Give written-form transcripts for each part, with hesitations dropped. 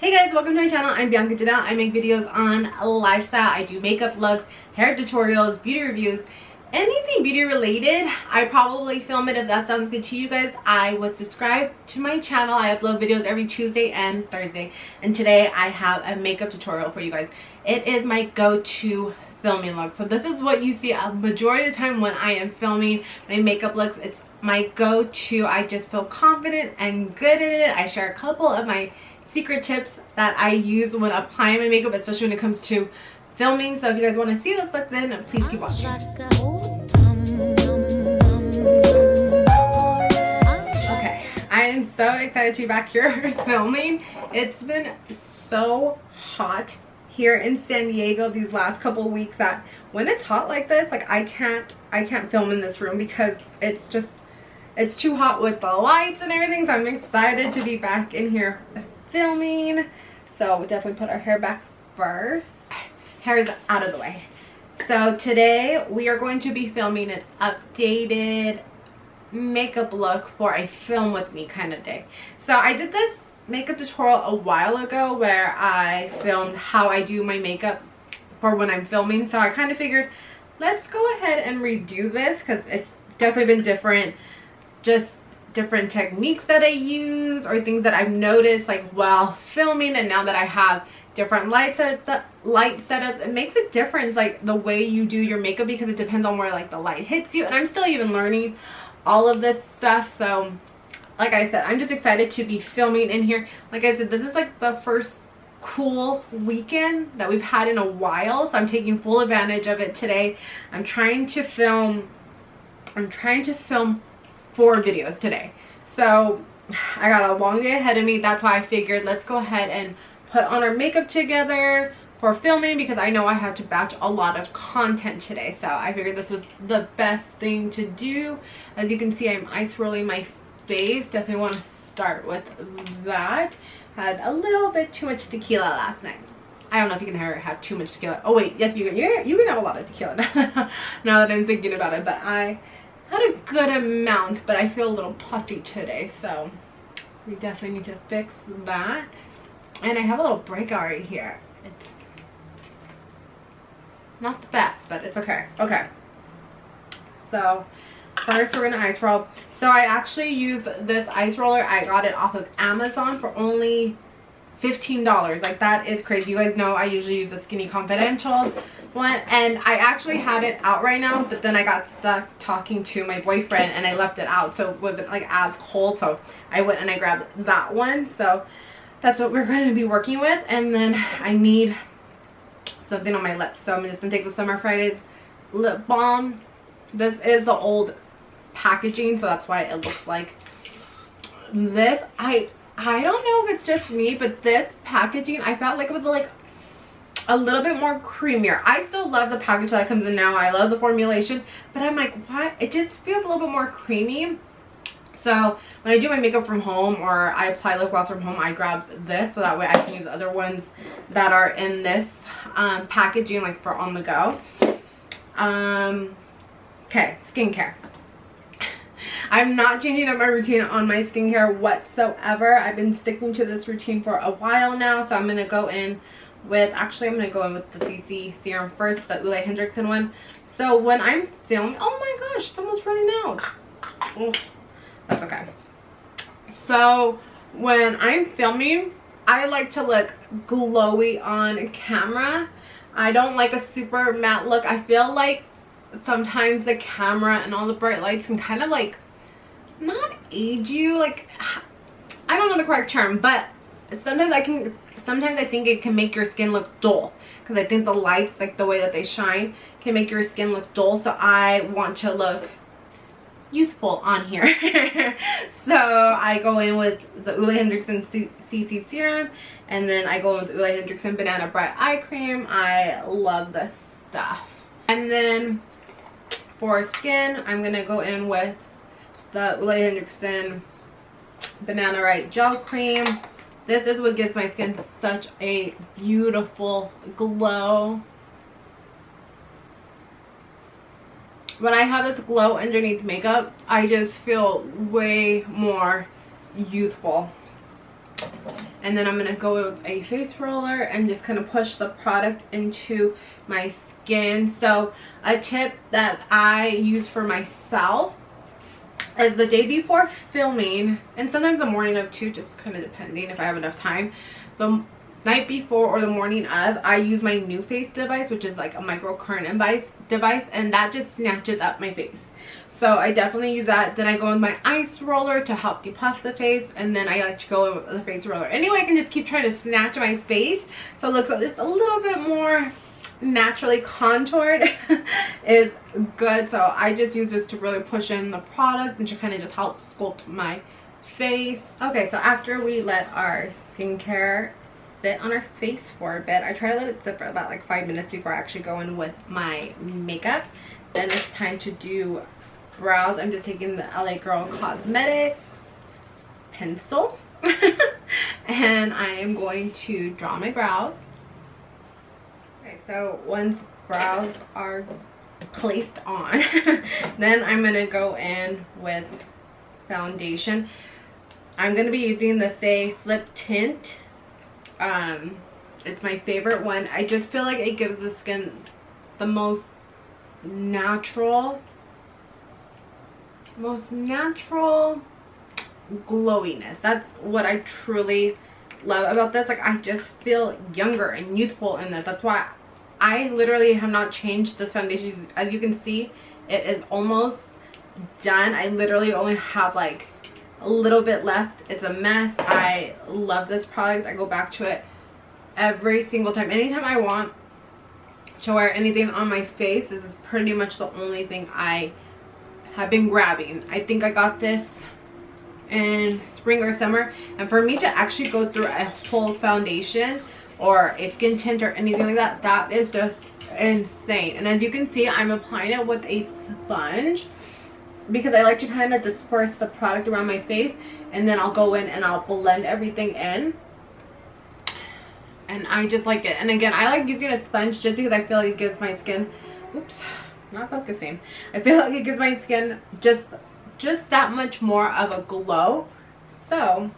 Hey guys, welcome to my channel. I'm Bianca Janel. I make videos on lifestyle. I do makeup looks, hair tutorials, beauty reviews, anything beauty related. I probably film it if that sounds good to you guys. I would subscribe to my channel. I upload videos every Tuesday and Thursday. And today I have a makeup tutorial for you guys. It is my go-to filming look. So this is what you see a majority of the time when I am filming my makeup looks. It's my go-to. I just feel confident and good in it. I share a couple of my secret tips that I use when applying my makeup, especially when it comes to filming. So if you guys want to see this look, then please keep watching. Okay, I am so excited to be back here filming. It's been so hot here in San Diego these last couple of weeks that when it's hot like this, like I can't film in this room because it's too hot with the lights and everything. So I'm excited to be back in here filming. So we'll definitely put our hair back first. Hair is out of the way. So today we are going to be filming an updated makeup look for a film with me kind of day. So I did this makeup tutorial a while ago where I filmed how I do my makeup for when I'm filming. So I kind of figured let's go ahead and redo this because it's definitely been different. Just different techniques that I use or things that I've noticed like while filming, and now that I have different light setups, it makes a difference like the way you do your makeup because it depends on where like the light hits you, and I'm still even learning all of this stuff. So like I said, I'm just excited to be filming in here. Like I said, this is like the first cool weekend that we've had in a while, so I'm taking full advantage of it today. I'm trying to film 4 videos today, so I got a long day ahead of me. That's why I figured let's go ahead and put on our makeup together for filming because I know I have to batch a lot of content today. So I figured this was the best thing to do. As you can see, I'm ice rolling my face. Definitely want to start with that. Had a little bit too much tequila last night. I don't know if you can ever have too much tequila. Oh wait, yes, you can have a lot of tequila now that I'm thinking about it, but I had a good amount, but I feel a little puffy today, so we definitely need to fix that. And I have a little breakout right here. It's not the best, but it's okay. Okay, so first we're gonna ice roll. So I actually use this ice roller. I got it off of Amazon for only $15. Like, that is crazy. You guys know I usually use the Skinny Confidential one, and I actually had it out right now, but then I got stuck talking to my boyfriend and I left it out, so it wasn't like as cold, so I went and I grabbed that one. So that's what we're going to be working with. And then I need something on my lips, so I'm just gonna take the Summer Fridays lip balm. This is the old packaging, so that's why it looks like this. I don't know if it's just me, but this packaging, I felt like it was like a little bit more creamier. I still love the package that comes in now. I love the formulation, but I'm like, what? It just feels a little bit more creamy. So when I do my makeup from home or I apply lip gloss from home, I grab this so that way I can use other ones that are in this packaging, like for on the go. Okay, skincare. I'm not changing up my routine on my skincare whatsoever. I've been sticking to this routine for a while now, so I'm gonna go in with, actually I'm gonna go in with the CC serum first, the Ole Hendrickson one. So when I'm filming, oh my gosh, it's almost running out. Oh, that's okay. So when I'm filming, I like to look glowy on camera. I don't like a super matte look. I feel like sometimes the camera and all the bright lights can kind of like not age you, like, I don't know the correct term, but sometimes I think it can make your skin look dull because I think the lights, like the way that they shine, can make your skin look dull. So I want to look youthful on here. So I go in with the Ole Hendrickson CC serum, and then I go in with Ole Hendrickson Banana Bright Eye Cream. I love this stuff. And then for skin, I'm gonna go in with the Ole Hendrickson Banana Right Gel Cream. This is what gives my skin such a beautiful glow. When I have this glow underneath makeup, I just feel way more youthful. And then I'm going to go with a face roller and just kind of push the product into my skin. So a tip that I use for myself is the day before filming, and sometimes the morning of too, just kind of depending if I have enough time. The night before or the morning of, I use my new face device, which is like a microcurrent device, and that just snatches up my face. So I definitely use that. Then I go with my ice roller to help depuff the face, and then I like to go in with the face roller. Anyway, I can just keep trying to snatch my face so it looks just a little bit more naturally contoured is good. So I just use this to really push in the product and to kind of just help sculpt my face. Okay, so after we let our skincare sit on our face for a bit, I try to let it sit for about like 5 minutes before I actually go in with my makeup. Then it's time to do brows. I'm just taking the LA Girl Cosmetics pencil and I am going to draw my brows. Okay, so once brows are placed on, then I'm going to go in with foundation. I'm going to be using the Say Slip Tint. It's my favorite one. I just feel like it gives the skin the most natural glowiness. That's what I truly love about this. Like, I just feel younger and youthful in this. That's why I literally have not changed this foundation. As you can see, it is almost done. I literally only have like a little bit left. It's a mess. I love this product. I go back to it every single time. Anytime I want to wear anything on my face, this is pretty much the only thing I have been grabbing. I think I got this in spring or summer, and for me to actually go through a whole foundation or a skin tint or anything like that, that is just insane. And as you can see, I'm applying it with a sponge because I like to kind of disperse the product around my face, and then I'll go in and I'll blend everything in, and I just like it. And again, I like using a sponge just because I feel like it gives my skin, oops, not focusing, I feel like it gives my skin just that much more of a glow. So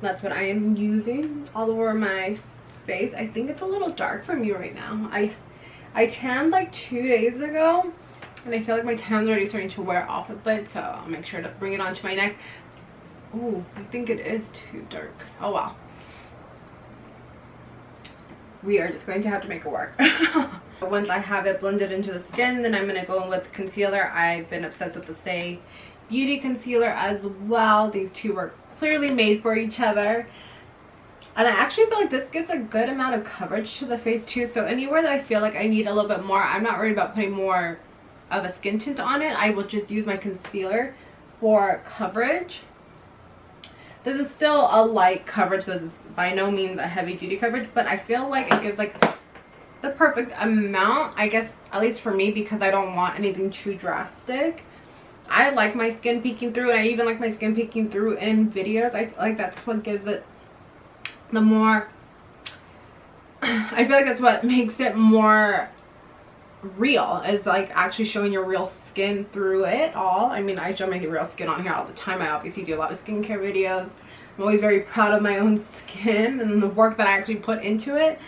that's what I am using all over my face. I think it's a little dark for me right now. I tanned like 2 days ago, and I feel like my tan's already starting to wear off a bit, so I'll make sure to bring it onto my neck. Ooh, I think it is too dark. Oh well, we are just going to have to make it work. Once I have it blended into the skin, then I'm going to go in with concealer. I've been obsessed with the Say Beauty concealer as well. These two were clearly made for each other, and I actually feel like this gives a good amount of coverage to the face too. So anywhere that I feel like I need a little bit more, I'm not worried about putting more of a skin tint on it. I will just use my concealer for coverage. This is still a light coverage. This is by no means a heavy duty coverage, but I feel like it gives like the perfect amount, I guess, at least for me, because I don't want anything too drastic. I like my skin peeking through, and I even like my skin peeking through in videos. I feel like that's what gives it the more, I feel like that's what makes it more real, is like actually showing your real skin through it all. I mean, I show my real skin on here all the time. I obviously do a lot of skincare videos. I'm always very proud of my own skin and the work that I actually put into it.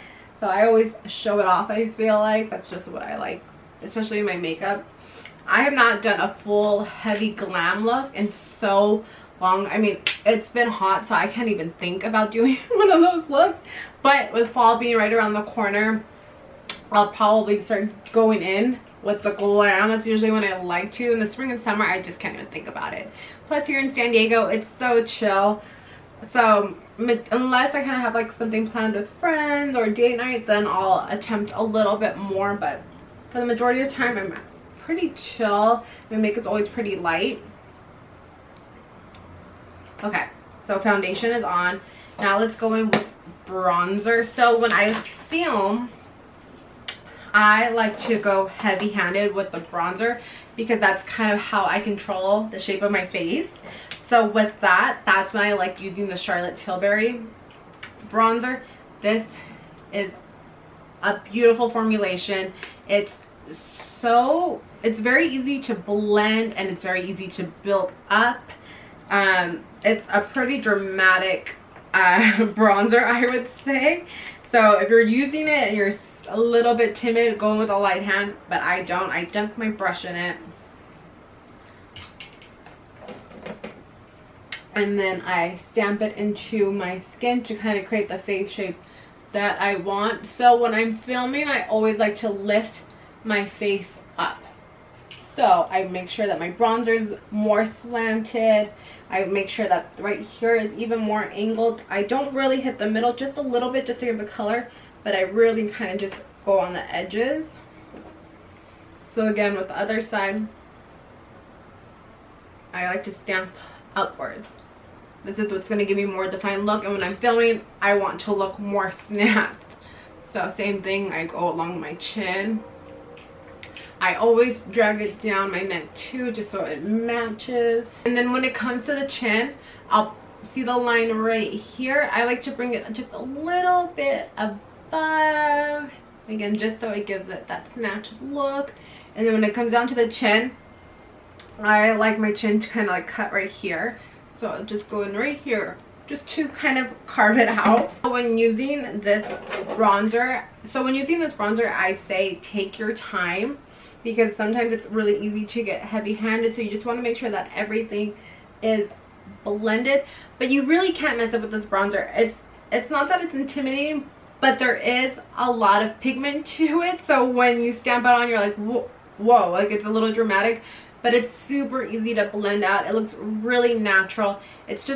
So I always show it off. I feel like that's just what I like, especially in my makeup. I have not done a full heavy glam look in so long. I mean, it's been hot, so I can't even think about doing one of those looks. But with fall being right around the corner, I'll probably start going in with the glam. That's usually when I like to. In the spring and summer, I just can't even think about it. Plus, here in San Diego, it's so chill. So unless I kind of have like something planned with friends or date night, then I'll attempt a little bit more. But for the majority of the time, I'm pretty chill. My makeup's always pretty light. Okay, so foundation is on. Now let's go in with bronzer. So when I film, I like to go heavy-handed with the bronzer because that's kind of how I control the shape of my face. So with that, that's when I like using the Charlotte Tilbury bronzer. This is a beautiful formulation. It's very easy to blend, and it's very easy to build up. It's a pretty dramatic bronzer, I would say. So if you're using it and you're a little bit timid, go in with a light hand, but I don't. I dunk my brush in it. And then I stamp it into my skin to kind of create the face shape that I want. So when I'm filming, I always like to lift my face up. So I make sure that my bronzer is more slanted. I make sure that right here is even more angled. I don't really hit the middle, just a little bit just to give the color, but I really kind of just go on the edges. So again, with the other side, I like to stamp upwards. This is what's going to give me more defined look, and when I'm filming, I want to look more snapped. So same thing, I go along my chin. I always drag it down my neck too, just so it matches. And then when it comes to the chin, I'll see the line right here. I like to bring it just a little bit above, again, just so it gives it that snatched look. And then when it comes down to the chin, I like my chin to kind of like cut right here. So I'll just go in right here, just to kind of carve it out. When using this bronzer, I say take your time, because sometimes it's really easy to get heavy-handed. So you just want to make sure that everything is blended, but you really can't mess up with this bronzer. It's not that it's intimidating, but there is a lot of pigment to it. So when you stamp it on, you're like, whoa, like it's a little dramatic. But it's super easy to blend out. It looks really natural. It's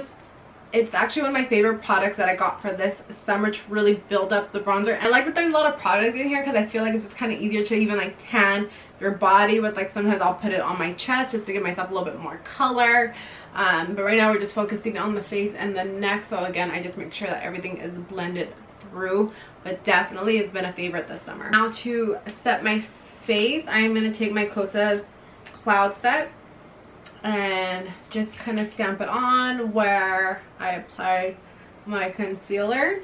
actually one of my favorite products that I got for this summer to really build up the bronzer. And I like that there's a lot of product in here, because I feel like it's just kind of easier to even like tan your body with, like, sometimes I'll put it on my chest just to give myself a little bit more color. But right now we're just focusing on the face and the neck. So again, I just make sure that everything is blended through. But definitely it's been a favorite this summer. Now to set my face, I am going to take my Kosas Cloud Set and just kind of stamp it on where I apply my concealer.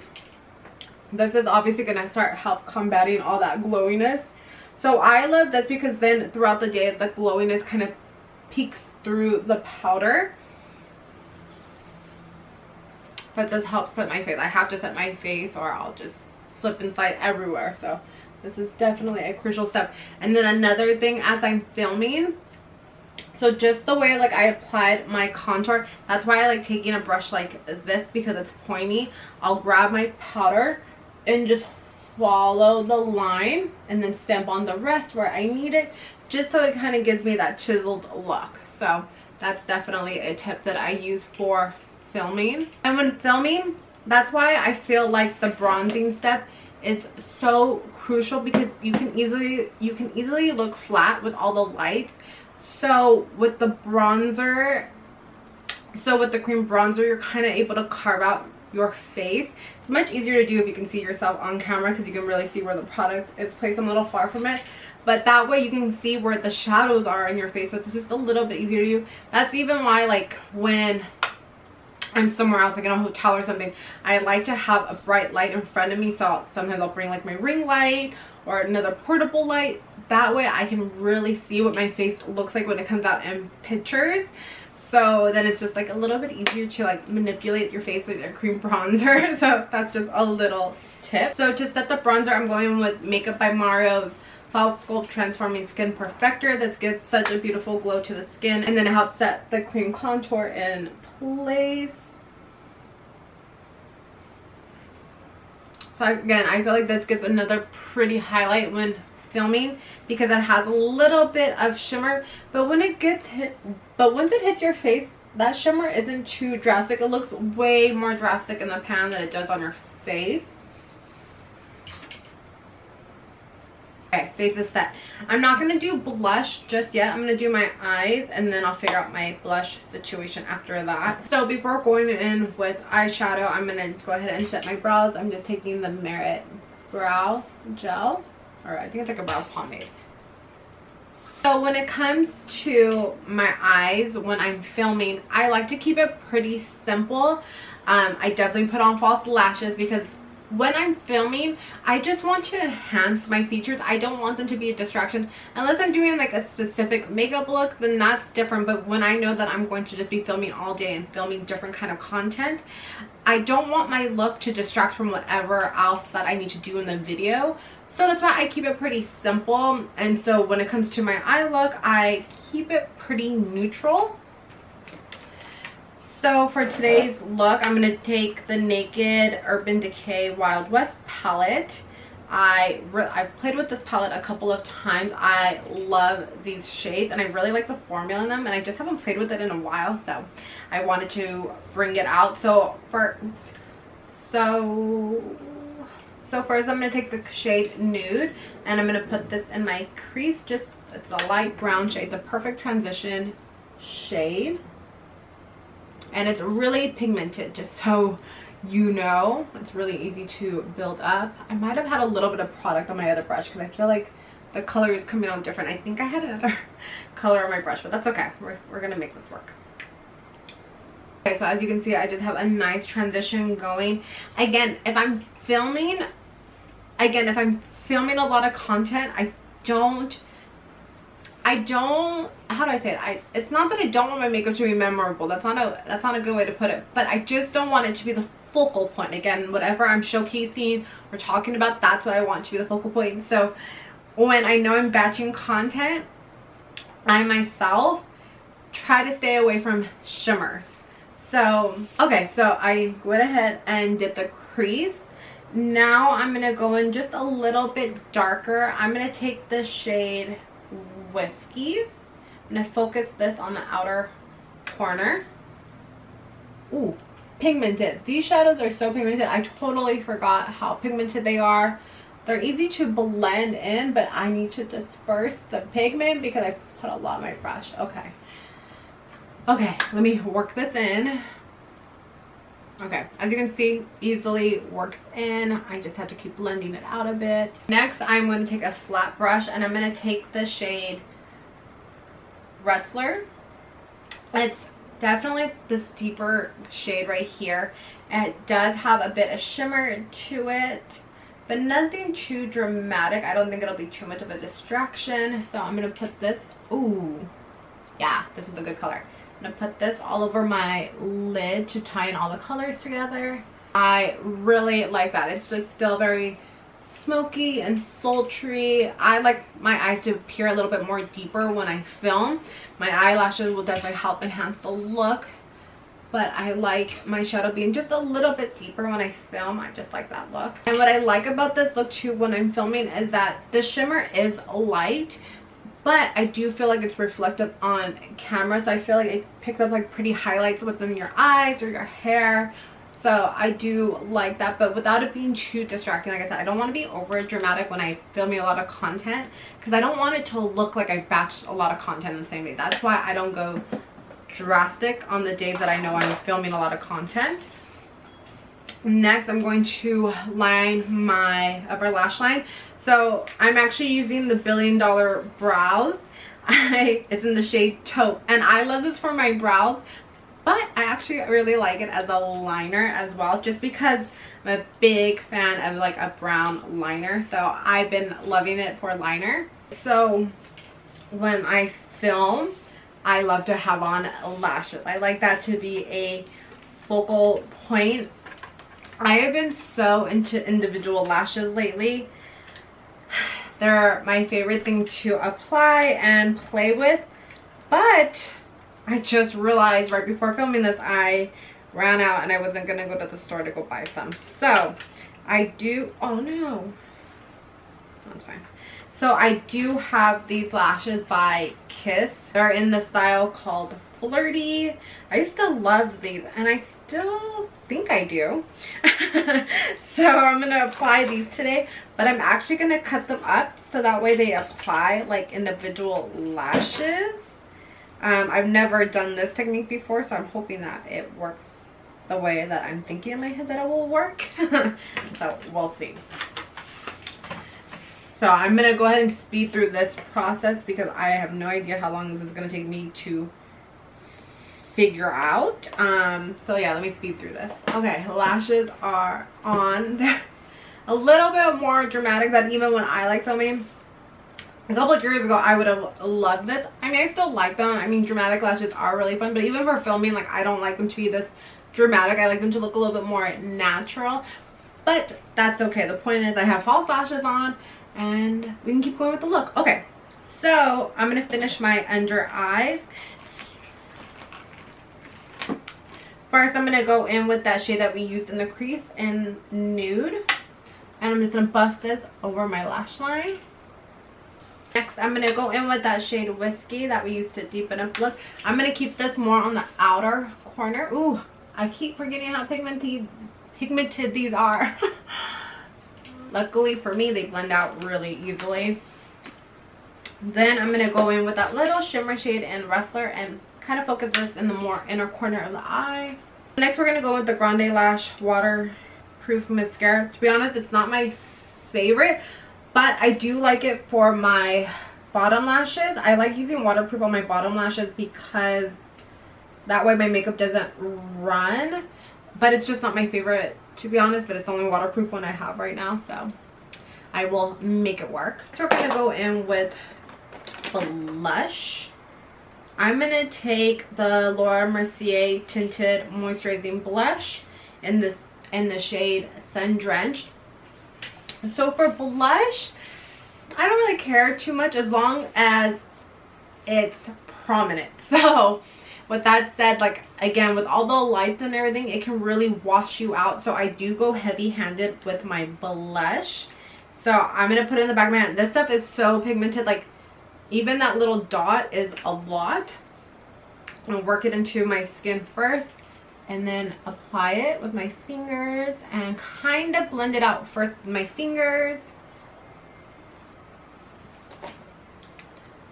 This is obviously going to help combating all that glowiness. So I love this because then throughout the day the glowiness kind of peeks through the powder. But this helps set my face. I have to set my face or I'll just slip and slide everywhere. So this is definitely a crucial step. And then another thing, as I'm filming, so just the way like I applied my contour, that's why I like taking a brush like this, because it's pointy. I'll grab my powder and just follow the line and then stamp on the rest where I need it, just so it kind of gives me that chiseled look. So that's definitely a tip that I use for filming. And when filming, that's why I feel like the bronzing step is so crucial, because you can easily look flat with all the lights. So with the bronzer, with the cream bronzer, you're kind of able to carve out your face. It's much easier to do if you can see yourself on camera, because you can really see where the product is placed. I'm a little far from it, but that way you can see where the shadows are in your face. So it's just a little bit easier to do. That's even why, like, when I'm somewhere else, like in a hotel or something, I like to have a bright light in front of me. So sometimes I'll bring like my ring light or another portable light. That way I can really see what my face looks like when it comes out in pictures. So then it's just like a little bit easier to like manipulate your face with your cream bronzer. So that's just a little tip. So to set the bronzer, I'm going with Makeup by Mario's Soft Sculpt Transforming Skin Perfector. This gives such a beautiful glow to the skin, and then it helps set the cream contour in place. So again, I feel like this gives another pretty highlight when filming, because it has a little bit of shimmer, but when it gets hit, but once it hits your face, that shimmer isn't too drastic. It looks way more drastic in the pan than it does on your face. Okay, face is set. I'm not going to do blush just yet. I'm going to do my eyes, and then I'll figure out my blush situation after that. So before going in with eyeshadow, I'm going to go ahead and set my brows. I'm just taking the Merit Brow Gel, or I think it's like a brow pomade. So when it comes to my eyes, when I'm filming, I like to keep it pretty simple. I definitely put on false lashes, because when I'm filming, I just want to enhance my features. I don't want them to be a distraction. Unless I'm doing like a specific makeup look, then that's different. But when I know that I'm going to just be filming all day and filming different kind of content, I don't want my look to distract from whatever else that I need to do in the video. So that's why I keep it pretty simple. And so when it comes to my eye look, I keep it pretty neutral. So for today's look, I'm going to take the Naked Urban Decay Wild West palette. I've played with this palette a couple of times. I love these shades and I really like the formula in them, and I just haven't played with it in a while, so I wanted to bring it out. So first I'm going to take the shade Nude, and I'm going to put this in my crease. It's a light brown shade, the perfect transition shade. And it's really pigmented, just so you know. It's really easy to build up. I might have had a little bit of product on my other brush because I feel like the color is coming out different. I think I had another color on my brush, but that's okay. We're going to make this work. Okay, so as you can see, I just have a nice transition going. Again, if I'm filming a lot of content, I don't, how do I say it? It's not that I don't want my makeup to be memorable. That's not a good way to put it. But I just don't want it to be the focal point. Again, whatever I'm showcasing or talking about, that's what I want to be the focal point. So when I know I'm batching content, I myself try to stay away from shimmers. So, okay, so I went ahead and did the crease. Now I'm going to go in just a little bit darker. I'm going to take the shade Whiskey. I'm going to focus this on the outer corner. Ooh, pigmented. These shadows are so pigmented. I totally forgot how pigmented they are. They're easy to blend in, but I need to disperse the pigment because I put a lot on my brush. Okay, let me work this in. Okay, as you can see, easily works in. I just have to keep blending it out a bit. Next, I'm going to take a flat brush and I'm going to take the shade Wrestler. It's definitely this deeper shade right here. It does have a bit of shimmer to it, but nothing too dramatic. I don't think it'll be too much of a distraction. So I'm going to put this, ooh, yeah, this is a good color. I'm going to put this all over my lid to tie in all the colors together. I really like that. It's just still very smoky and sultry. I like my eyes to appear a little bit more deeper when I film. My eyelashes will definitely help enhance the look, but I like my shadow being just a little bit deeper when I film. I just like that look. And what I like about this look too when I'm filming is that the shimmer is light, but I do feel like it's reflective on camera, so I feel like it picks up like pretty highlights within your eyes or your hair. So I do like that, but without it being too distracting. Like I said, I don't want to be over dramatic when I'm filming a lot of content because I don't want it to look like I've batched a lot of content in the same day. That's why I don't go drastic on the days that I know I'm filming a lot of content. Next, I'm going to line my upper lash line. So I'm actually using the $1 Billion Brows. It's in the shade Taupe, and I love this for my brows, but I actually really like it as a liner as well, just because I'm a big fan of like a brown liner. So I've been loving it for liner. So when I film, I love to have on lashes. I like that to be a focal point. I have been so into individual lashes lately. They're my favorite thing to apply and play with, but I just realized right before filming this I ran out and I wasn't gonna go to the store to go buy some. So I do, oh no, that's fine. So I do have these lashes by Kiss. They're in the style called Flirty. I used to love these and I still think I do. So I'm gonna apply these today, but I'm actually gonna cut them up so that way they apply like individual lashes. I've never done this technique before, so I'm hoping that it works the way that I'm thinking in my head that it will work. So we'll see. So I'm gonna go ahead and speed through this process because I have no idea how long this is gonna take me to figure out. So yeah, let me speed through this. Okay, lashes are on. a little bit more dramatic than even when I like filming. A couple of years ago, I would have loved this. I mean, I still like them. I mean, dramatic lashes are really fun, but even for filming, like, I don't like them to be this dramatic. I like them to look a little bit more natural, but that's okay. The point is I have false lashes on and we can keep going with the look. Okay, so I'm gonna finish my under eyes. First, I'm gonna go in with that shade that we used in the crease in Nude, and I'm just gonna buff this over my lash line. Next, I'm going to go in with that shade Whiskey that we used to deepen up look. I'm going to keep this more on the outer corner. Ooh, I keep forgetting how pigmented these are. Luckily for me, they blend out really easily. Then I'm going to go in with that little shimmer shade in Wrestler and kind of focus this in the more inner corner of the eye. Next, we're going to go with the Grande Lash Waterproof Mascara. To be honest, it's not my favorite, but I do like it for my bottom lashes. I like using waterproof on my bottom lashes because that way my makeup doesn't run. But it's just not my favorite, to be honest, but it's the only waterproof one I have right now, so I will make it work. So we're going to go in with blush. I'm going to take the Laura Mercier Tinted Moisturizing Blush in the shade Sun Drenched. So for blush, I don't really care too much as long as it's prominent. So with that said, like, again, with all the lights and everything, it can really wash you out. So I do go heavy-handed with my blush. So I'm going to put it in the back of my hand. This stuff is so pigmented. Like, even that little dot is a lot. I'm going to work it into my skin first, and then apply it with my fingers and kind of blend it out first with my fingers.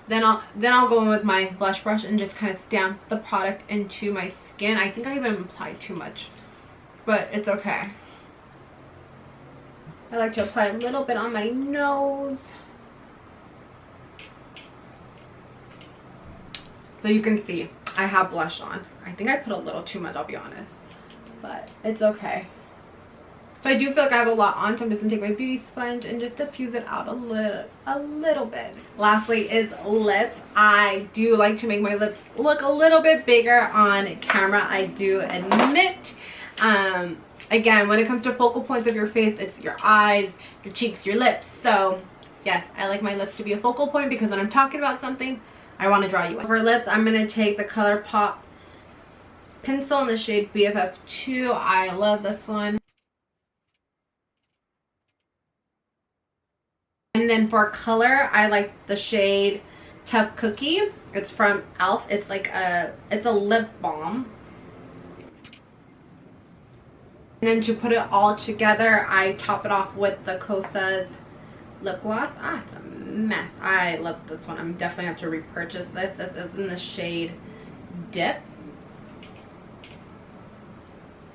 Then I'll go in with my blush brush and just kind of stamp the product into my skin. I think I even applied too much, but it's okay. I like to apply a little bit on my nose. So you can see I have blush on. I think I put a little too much, I'll be honest, but it's okay. So I do feel like I have a lot on, so I'm just gonna take my beauty sponge and just diffuse it out a little bit. Lastly is lips. I do like to make my lips look a little bit bigger on camera, I do admit. Again, when it comes to focal points of your face, it's your eyes, your cheeks, your lips. So yes, I like my lips to be a focal point because when I'm talking about something, I want to draw you in. For lips, I'm going to take the ColourPop pencil in the shade BFF2. I love this one. And then for color, I like the shade Tough Cookie. It's from e.l.f. It's like it's a lip balm. And then to put it all together, I top it off with the Kosas lip gloss. It's a mess. I love this one. I'm definitely have to repurchase this. This is in the shade Dip.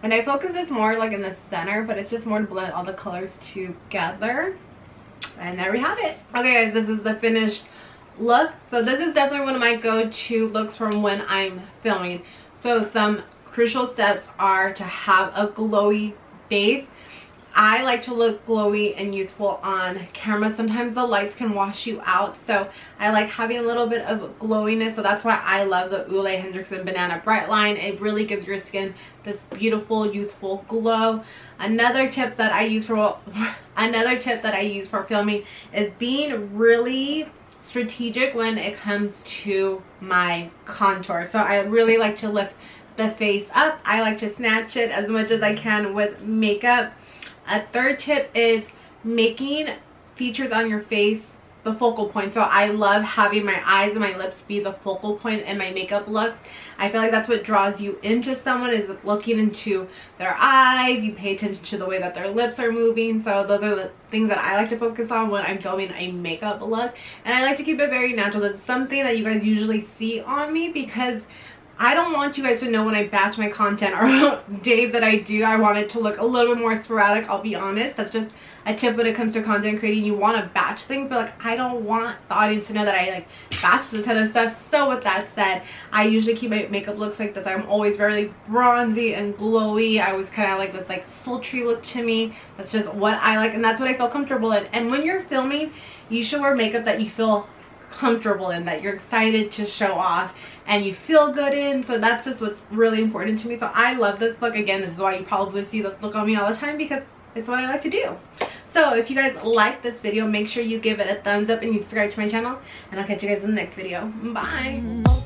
And I focus this more like in the center, but it's just more to blend all the colors together. And there we have it. Okay guys, this is the finished look. So this is definitely one of my go-to looks from when I'm filming. So some crucial steps are to have a glowy base. I like to look glowy and youthful on camera. Sometimes the lights can wash you out, so I like having a little bit of glowiness. So that's why I love the Ole Henriksen Banana Bright line. It really gives your skin this beautiful youthful glow. Another tip that I use for filming is being really strategic when it comes to my contour. So I really like to lift the face up. I like to snatch it as much as I can with makeup. A third tip is making features on your face the focal point. So I love having my eyes and my lips be the focal point in my makeup looks. I feel like that's what draws you into someone, is looking into their eyes. You pay attention to the way that their lips are moving. So those are the things that I like to focus on when I'm filming a makeup look. And I like to keep it very natural. That's something that you guys usually see on me because I don't want you guys to know when I batch my content or days that I do. I want it to look a little bit more sporadic, I'll be honest. That's just a tip when it comes to content creating. You want to batch things, but like I don't want the audience to know that I like batch a ton of stuff. So with that said, I usually keep my makeup looks like this. I'm always very bronzy and glowy. I always kind of like this like sultry look to me. That's just what I like, and that's what I feel comfortable in. And when you're filming, you should wear makeup that you feel comfortable in, that you're excited to show off and you feel good in. So that's just what's really important to me. So I love this look. Again, this is why you probably see this look on me all the time, because it's what I like to do. So if you guys like this video, make sure you give it a thumbs up and you subscribe to my channel, and I'll catch you guys in the next video. Bye.